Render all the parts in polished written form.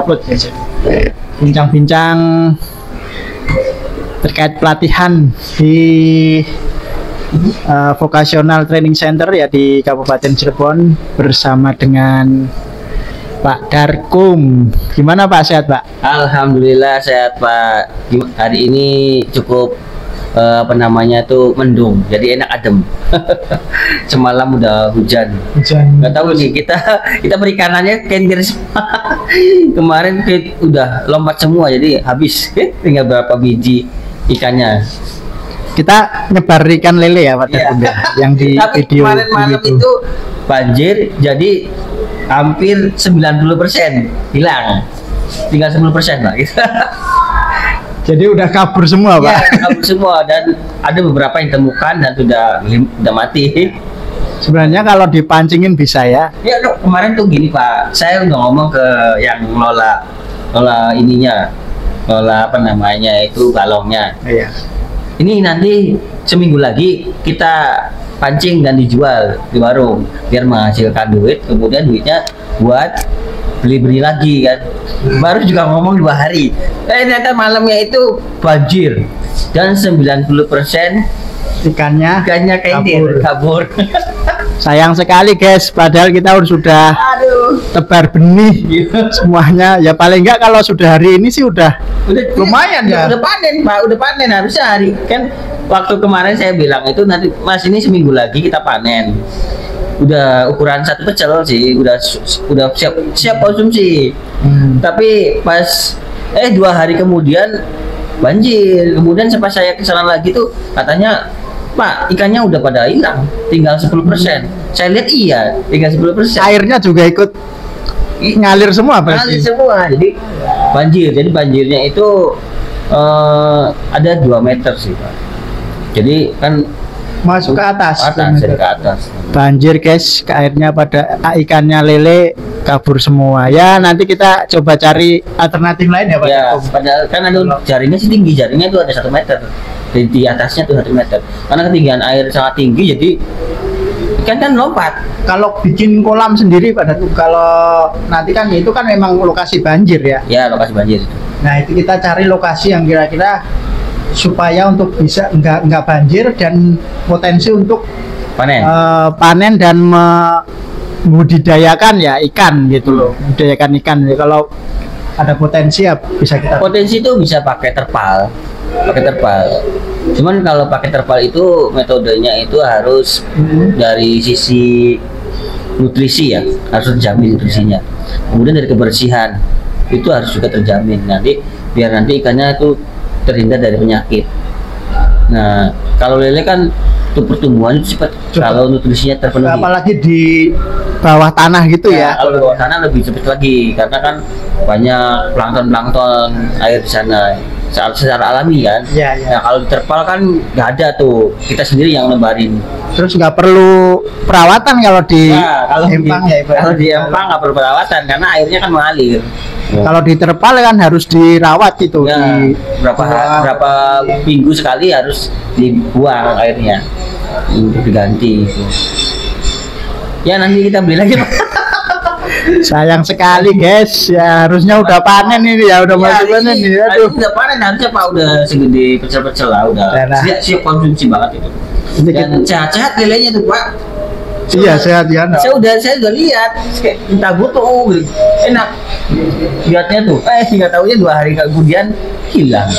upload ya. Bincang-bincang terkait pelatihan di Vocational Training Center ya di Kabupaten Cirebon bersama dengan Pak Darkum. Gimana Pak, sehat Pak? Alhamdulillah sehat Pak. Hari ini cukup mendung, jadi enak adem. Semalam udah hujan. Nggak tahu nih kita perikanannya kendir kemarin udah lompat semua, jadi habis tinggal berapa biji ikannya. Kita nyebar ikan lele ya Pak Darkum ya, yang di tapi video kemarin malam itu banjir, jadi hampir 90% hilang, tinggal 10% lah gitu. Jadi udah kabur semua Pak? Ya, kabur semua, dan ada beberapa yang temukan dan sudah mati. Sebenarnya kalau dipancingin bisa ya? Ya kemarin tuh gini Pak, saya udah ngomong ke yang ngelola itu balongnya. Iya. Ini nanti seminggu lagi kita pancing dan dijual di warung biar menghasilkan duit, kemudian duitnya buat beli lagi kan. Baru juga ngomong 2 hari, ternyata malamnya itu banjir dan 90% ikannya kabur. Sayang sekali guys, padahal kita sudah tebar benih semuanya ya. Paling enggak kalau sudah hari ini sih udah lumayan ya. Udah panen Pak, udah panen, harusnya hari kan. Waktu kemarin saya bilang itu nanti Mas ini seminggu lagi kita panen. Udah ukuran 1 pecel sih, udah siap konsumsi. Tapi pas 2 hari kemudian banjir. Kemudian pas saya kesana lagi tuh katanya, Pak, ikannya udah pada hilang, tinggal 10%. Saya lihat iya, tinggal 10%. Airnya juga ikut ngalir semua berarti. Ngalir semua. Jadi banjir. Jadi banjirnya itu ada 2 meter sih Pak. Jadi kan masuk ke atas. Dari ke atas. Banjir guys, airnya pada ikannya lele kabur semua. Ya nanti kita coba cari alternatif lain ya Pak. Ya, padahal kan ada jaringnya sih tinggi, jaringnya itu ada 1 meter. Di atasnya tuh 1 meter. Karena ketinggian air sangat tinggi, jadi ikan kan lompat. Kalau bikin kolam sendiri Pak Darkum, kalau nanti kan itu kan memang lokasi banjir ya. Ya, lokasi banjir. Nah itu kita cari lokasi yang kira-kira supaya untuk bisa nggak banjir dan potensi untuk panen dan membudidayakan ya ikan gitu loh. Budidayakan ikan. Kalau ada potensi ya bisa kita. Potensi itu bisa pakai terpal. Cuman kalau pakai terpal itu metodenya itu harus dari sisi nutrisi ya, harus terjamin nutrisinya. Kemudian dari kebersihan itu harus juga terjamin, nanti biar nanti ikannya itu terhindar dari penyakit. Nah, kalau lele kan untuk pertumbuhannya cepat, kalau nutrisinya terpenuhi. Apalagi di bawah tanah gitu ya. Kalau di bawah tanah lebih cepat lagi, karena kan banyak plankton air di sana secara alami kan. Ya. Nah, kalau di terpal kan nggak ada tuh, kita sendiri yang nebarin. Terus nggak perlu perawatan kalau di empang ya. Kalau di empang nggak perlu perawatan karena airnya kan mengalir. Kalau di terpal kan harus dirawat itu. Ya, berapa minggu sekali harus dibuang airnya untuk diganti. Ya nanti kita beli lagi Pak. Sayang sekali guys, ya harusnya udah panen ini ya, udah masuk panen nih. Aduh. Udah panen, harusnya Pak udah segede pecel-pecel lah, udah siap konsumsi banget itu. Dan sehat-sehat lelenya tuh Pak. Iya sehat ya. Saya udah lihat, entah butuh enak lihatnya tuh. Nggak tahunya 2 hari kemudian hilang.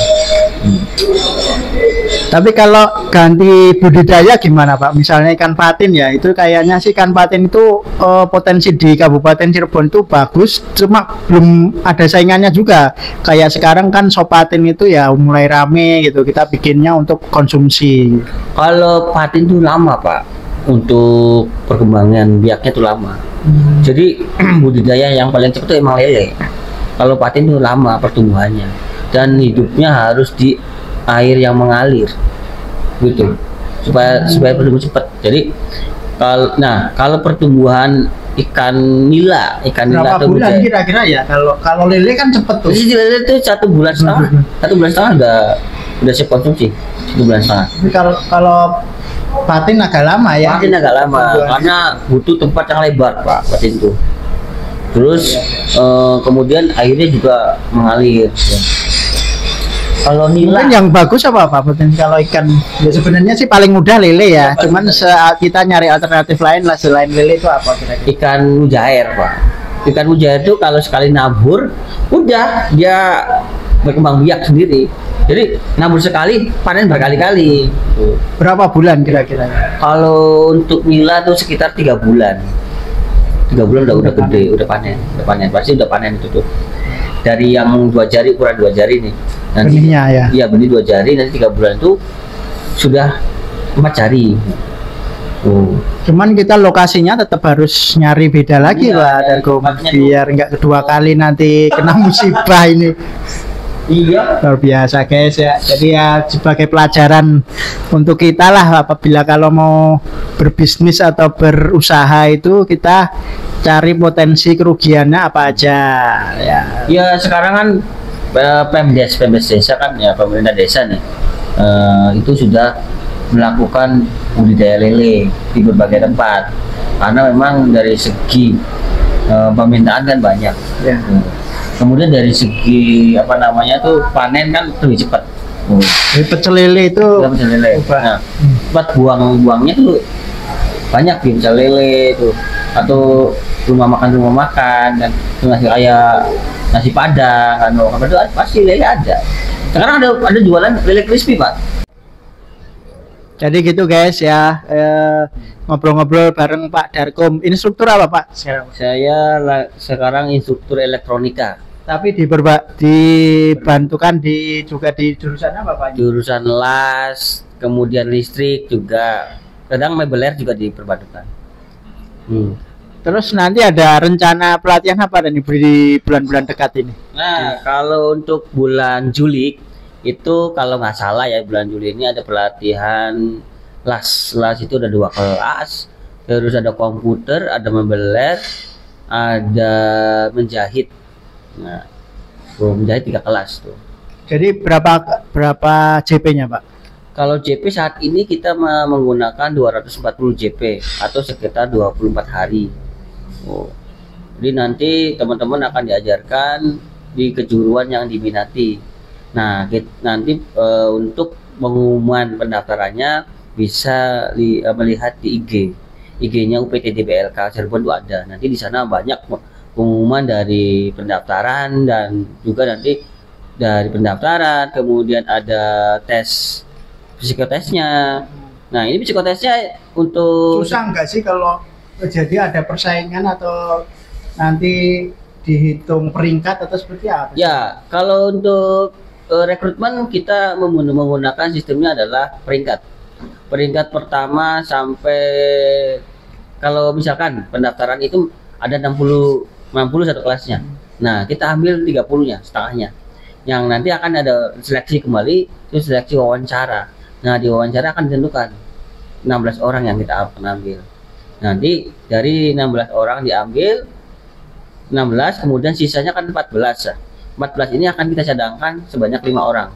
Tapi kalau ganti budidaya gimana Pak? Misalnya ikan patin ya, itu kayaknya sih ikan patin itu potensi di Kabupaten Cirebon itu bagus, cuma belum ada saingannya juga. Kayak sekarang kan sop patin itu ya mulai rame gitu, kita bikinnya untuk konsumsi. Kalau patin itu lama Pak, untuk perkembangan biaknya itu lama. Jadi budidaya yang paling cepat itu emang lele. Kalau patin itu lama pertumbuhannya dan hidupnya harus di air yang mengalir gitu, supaya pertumbuhan cepat. Jadi kalau pertumbuhan ikan nila berapa bulan kira-kira ya? Kalau lele kan cepet tuh. Jadi lele itu 1 bulan setengah. 1 bulan setengah udah siap konsumsi. 1 bulan setengah. Tapi kalau patin agak lama ya. Patin agak lama karena butuh tempat yang lebar Pak, patin itu. Terus kemudian airnya juga mengalir. Ya. Kalau nila Mungkin yang bagus apa potensi kalau ikan ya sebenarnya sih paling mudah lele ya. Cuman saat kita nyari alternatif lain lah selain lele itu apa kira-kira? ikan mujair, Pak. Ikan mujair itu kalau sekali nabur, udah dia berkembang biak sendiri. Jadi nabur sekali, panen berkali-kali. Berapa bulan kira-kira? Kalau untuk nila tuh sekitar 3 bulan. 3 bulan udah gede, udah panen, pasti udah panen itu tuh. Dari yang 2 jari, ukuran 2 jari nih. Nanti, Benihnya ya. iya benih 2 jari, nanti 3 bulan itu sudah 4 jari. Cuman kita lokasinya tetap harus nyari beda lagi Iya, Pak dari Darkom, tempatnya biar nggak kedua kali nanti kena musibah ini. Iya. Luar biasa guys ya. Jadi ya sebagai pelajaran untuk kita lah apabila kalau mau berbisnis atau berusaha itu kita cari potensi kerugiannya apa aja ya. Ya sekarang kan Pemdes desa kan ya, pemerintah desa nih itu sudah melakukan budidaya lele di berbagai tempat karena memang dari segi permintaan kan banyak. Ya. Kemudian dari segi apa namanya tuh panen kan lebih cepat. Jadi pecel lele itu Kita pecel lele. Nah, tempat buangnya tuh banyak di pecel lele itu atau rumah makan dan nasi kayak nasi padang kan itu pasti lele ada. Sekarang ada jualan lele crispy, Pak. jadi gitu guys ya, ngobrol-ngobrol bareng Pak Darkom. Instruktur apa Pak sekarang? Saya sekarang instruktur elektronika. Tapi dibantukan juga di jurusan apa Pak? Jurusan las, kemudian listrik juga. Kadang mebeler juga diperbantukan. Terus nanti ada rencana pelatihan apa dan di bulan-bulan dekat ini? Nah, kalau untuk bulan Juli itu kalau nggak salah ya bulan Juli ini ada pelatihan las itu ada 2 kelas, terus ada komputer, ada membeler, ada menjahit. Nah, menjahit 3 kelas tuh. Jadi berapa JP-nya Pak? Kalau JP saat ini kita menggunakan 240 JP atau sekitar 24 hari. Jadi nanti teman-teman akan diajarkan di kejuruan yang diminati. Nah, nanti untuk pengumuman pendaftarannya bisa melihat di IG-nya UPTD BLK Cirebon itu ada. Nanti di sana banyak pengumuman dari pendaftaran dan juga nanti dari pendaftaran kemudian ada tes psikotesnya. Nah, ini psikotesnya untuk Susah nggak sih kalau jadi ada persaingan atau nanti dihitung peringkat atau seperti apa? ya, kalau untuk rekrutmen kita menggunakan sistemnya adalah peringkat. Peringkat pertama sampai kalau misalkan pendaftaran itu ada 60 satu kelasnya. Nah, kita ambil 30-nya, setengahnya. Yang nanti akan ada seleksi kembali, itu seleksi wawancara. Nah, di wawancara akan ditentukan 16 orang yang kita akan ambil. Nanti dari 16 orang diambil 16, kemudian sisanya kan 14. 14 ini akan kita cadangkan sebanyak 5 orang.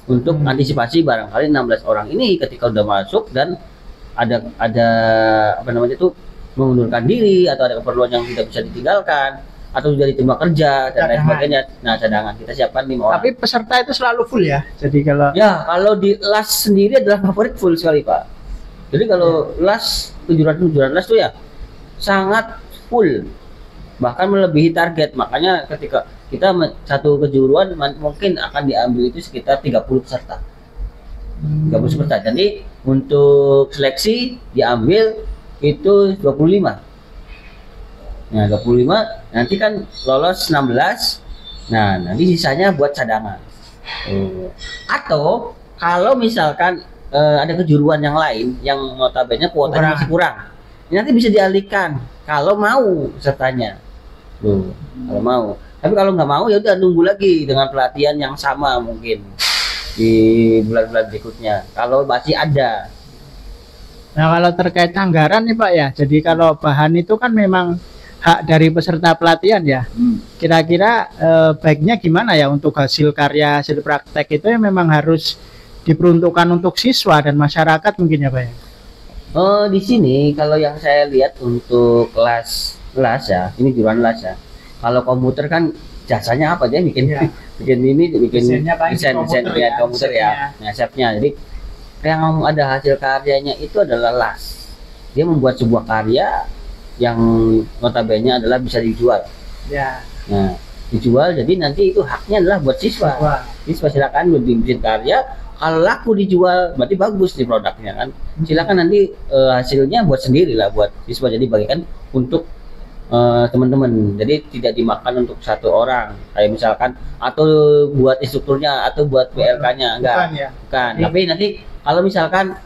Untuk antisipasi barangkali 16 orang ini ketika udah masuk dan ada apa namanya itu mengundurkan diri atau ada keperluan yang tidak bisa ditinggalkan atau sudah diterima kerja dan lain sebagainya. Nah, cadangan kita siapkan 5 orang. Tapi peserta itu selalu full ya. Jadi kalau kalau di las sendiri adalah favorit full sekali, Pak. Jadi kalau las kejuaraan las tuh ya sangat full. Bahkan melebihi target. Makanya ketika kita satu kejuruan mungkin akan diambil itu sekitar 30 peserta. 30 peserta. Jadi untuk seleksi diambil itu 25. Nah, 25 nanti kan lolos 16. Nah, nanti sisanya buat cadangan. Atau kalau misalkan ada kejuruan yang lain yang notabene kuotanya masih kurang, nanti bisa dialihkan kalau mau pesertanya. Kalau mau. Tapi kalau nggak mau ya udah nunggu lagi dengan pelatihan yang sama mungkin di bulan-bulan berikutnya. Kalau masih ada. Nah, kalau terkait anggaran nih Pak ya, jadi kalau bahan itu kan memang hak dari peserta pelatihan ya. Kira-kira baiknya gimana ya untuk hasil karya, hasil praktek itu yang memang harus diperuntukkan untuk siswa dan masyarakat mungkin ya Pak ya? Di sini kalau yang saya lihat untuk kelas las ya, ini jualan las ya. Kalau komputer kan jasanya apa, dia bikin Iya. bikin ini, bikin Desainnya paling desain komputer ya, ya, komputer ya, nah chefnya. Jadi yang ada hasil karyanya itu adalah las. Dia membuat sebuah karya yang notabene adalah bisa dijual. Ya. Nah, dijual, jadi nanti itu haknya adalah buat siswa. Wah. Siswa silakan bikin karya, kalau laku dijual berarti bagus nih produknya kan. Silakan nanti hasilnya buat sendiri lah, buat siswa, jadi bagikan untuk teman-teman. Jadi tidak dimakan untuk satu orang kayak misalkan, atau buat instrukturnya atau buat PLK-nya, enggak. Bukan ya. Bukan. Tapi nanti kalau misalkan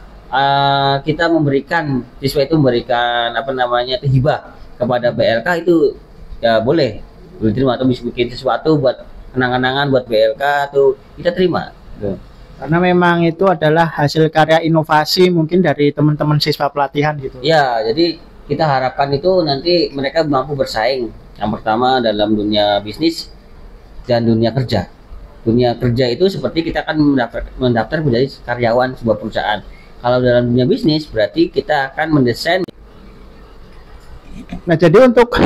kita memberikan, siswa itu memberikan apa namanya itu hibah kepada BLK, itu ya boleh diterima, atau bisa bikin sesuatu buat kenang-kenangan buat BLK atau kita terima gitu. Karena memang itu adalah hasil karya inovasi mungkin dari teman-teman siswa pelatihan gitu. Ya, jadi kita harapkan itu nanti mereka mampu bersaing. Yang pertama dalam dunia bisnis dan dunia kerja. Dunia kerja itu seperti kita akan mendaftar menjadi karyawan sebuah perusahaan. Kalau dalam dunia bisnis berarti kita akan mendesain. Nah, jadi untuk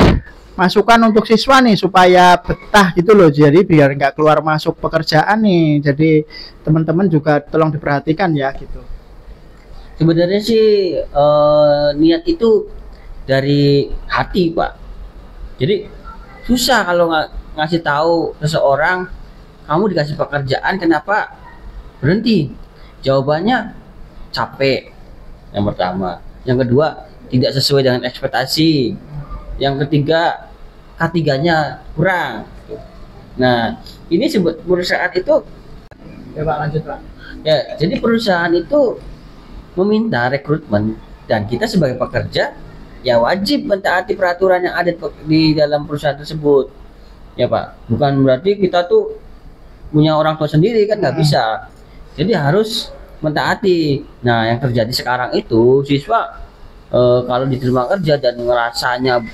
masukan untuk siswa nih supaya betah gitu loh, jadi biar nggak keluar masuk pekerjaan nih, jadi teman-teman juga tolong diperhatikan ya gitu. Sebenarnya sih niat itu dari hati, Pak. Jadi susah kalau ngasih tahu seseorang kamu dikasih pekerjaan kenapa berhenti. Jawabannya capek, yang pertama. Yang kedua, tidak sesuai dengan ekspektasi. Yang ketiga, K3-nya kurang. Nah, ini perusahaan itu, Ya Pak, lanjut Pak. ya, jadi perusahaan itu meminta rekrutmen, dan kita sebagai pekerja ya wajib mentaati peraturan yang ada di dalam perusahaan tersebut. Ya Pak, bukan berarti kita tuh punya orang tua sendiri, kan nggak bisa. Jadi harus mentaati. Nah, yang terjadi sekarang itu siswa kalau diterima kerja dan ngerasanya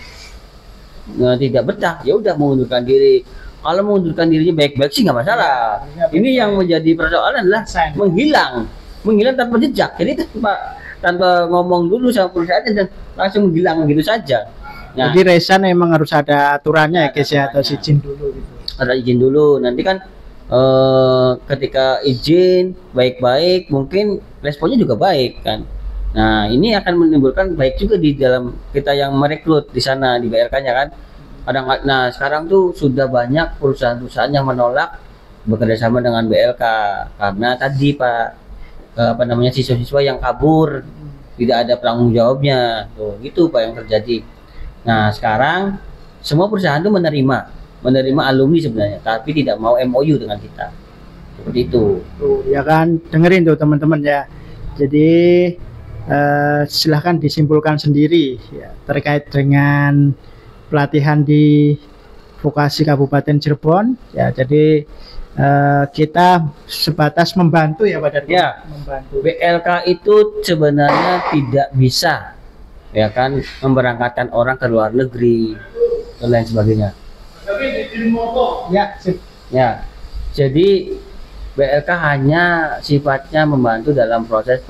tidak betah, ya udah mengundurkan diri. Kalau mengundurkan dirinya baik-baik sih nggak masalah. Ini yang menjadi persoalan adalah menghilang tanpa jejak. Jadi tanpa ngomong dulu sama perusahaan dan langsung menghilang gitu saja. Nah, Jadi resign emang harus ada aturannya ya guys ya, atau izin dulu gitu. ada izin dulu. Nanti kan ketika izin baik-baik, mungkin responnya juga baik kan. Nah, ini akan menimbulkan baik juga di dalam kita yang merekrut di sana di BRK-nya kan. Nah, sekarang tuh sudah banyak perusahaan-perusahaan yang menolak bekerja sama dengan BLK karena tadi Pak, apa namanya, siswa-siswa yang kabur, tidak ada penanggung jawabnya. Tuh, gitu Pak yang terjadi. Nah, sekarang semua perusahaan tuh menerima alumni sebenarnya, tapi tidak mau MOU dengan kita. Seperti itu. Tuh, ya kan, dengerin tuh teman-teman ya. Jadi silahkan disimpulkan sendiri ya, terkait dengan pelatihan di vokasi Kabupaten Cirebon ya. Jadi kita sebatas membantu ya Pak Darko. Ya, membantu. BLK itu sebenarnya tidak bisa ya kan memberangkatkan orang ke luar negeri dan lain sebagainya. Ya, sip. Ya, jadi BLK hanya sifatnya membantu dalam proses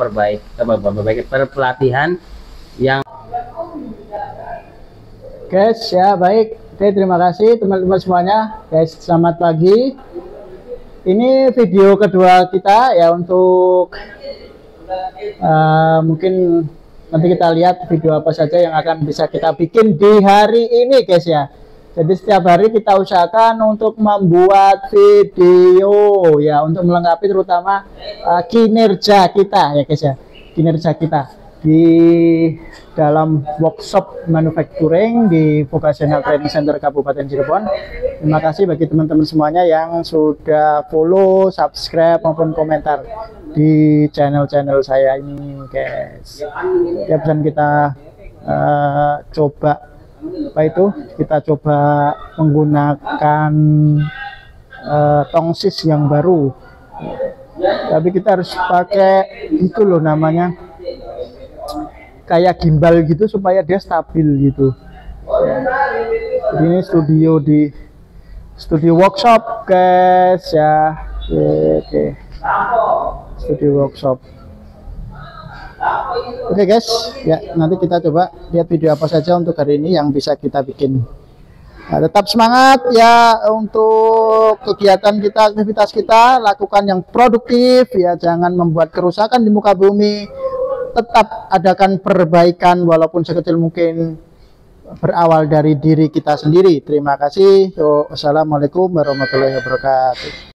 pelatihan yang Guys ya, baik. Oke, terima kasih teman-teman semuanya. Guys, selamat pagi. Ini video kedua kita ya, untuk mungkin nanti kita lihat video apa saja yang akan bisa kita bikin di hari ini guys ya. Jadi setiap hari kita usahakan untuk membuat video ya, untuk melengkapi terutama kinerja kita ya guys ya, kinerja kita di dalam workshop manufacturing di Vocational Training Center Kabupaten Cirebon. Terima kasih bagi teman-teman semuanya yang sudah follow, subscribe maupun komentar di channel-channel saya ini guys. Ya, pesan kita coba apa itu, kita coba menggunakan tongsis yang baru, tapi kita harus pakai itu loh, namanya kayak gimbal gitu supaya dia stabil gitu ya. Ini studio workshop guys ya. Oke. Studio workshop. Oke guys, ya nanti kita coba lihat video apa saja untuk hari ini yang bisa kita bikin. Nah, tetap semangat ya untuk kegiatan kita, aktivitas kita, lakukan yang produktif ya, jangan membuat kerusakan di muka bumi. Tetap adakan perbaikan walaupun sekecil mungkin, berawal dari diri kita sendiri. Terima kasih. Assalamualaikum warahmatullahi wabarakatuh.